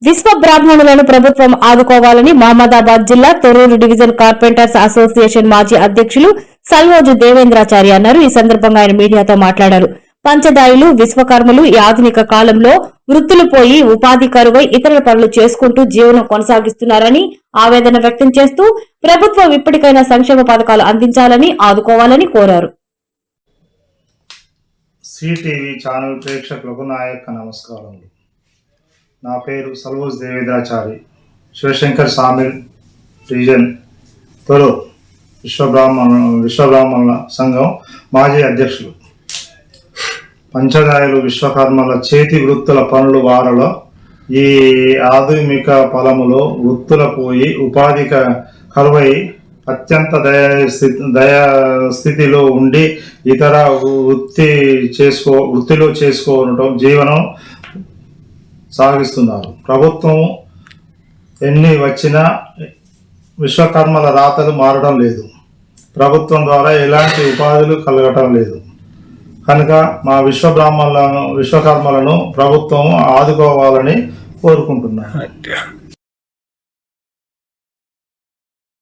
విశ్వ బ్రాహ్మణులను ప్రభుత్వం ఆదుకోవాలని మహమ్మదాబాద్ జిల్లా తొర్రూరు డివిజన్ కార్పెంటర్స్ అసోసియేషన్ మాజీ అధ్యక్షులు సల్వోజు దేవేంద్రాచారి అన్నారు. ఈ సందర్భంగా ఆయన మీడియాతో మాట్లాడారు. పంచదాయులు, విశ్వకర్మలు ఈ ఆధునిక కాలంలో వృత్తులు పోయి ఉపాధి కరువై ఇతరుల పనులు చేసుకుంటూ జీవనం కొనసాగిస్తున్నారని ఆవేదన వ్యక్తం చేస్తూ ప్రభుత్వం ఇప్పటికైనా సంక్షేమ పథకాలు అందించాలని, ఆదుకోవాలని కోరారు. సిటీవీ ఛానల్ ప్రేక్షకులకు నా యొక్క నమస్కారములు. నా పేరు సల్వోజ్ దేవేంద్రాచారి, శివశంకర్ సామిల్ డివిజన్ తొర్రూరు విశ్వబ్రాహ్మణుల సంఘం మాజీ అధ్యక్షులు. పంచదాయులు, విశ్వకర్మల చేతి వృత్తుల పనులు వారలో ఈ ఆధునిక పొలములో వృత్తుల పోయి ఉపాధి కరువై అత్యంత స్థితిలో ఉండి ఇతర వృత్తిలో చేసుకోవడం జీవనం సాగిస్తున్నారు. ప్రభుత్వం ఎన్ని వచ్చినా విశ్వకర్మల రాతలు మారడం లేదు. ప్రభుత్వం ద్వారా ఎలాంటి ఉపాధులు కలగటం లేదు. కనుక మా విశ్వకర్మలను ప్రభుత్వం ఆదుకోవాలని కోరుకుంటున్నాను.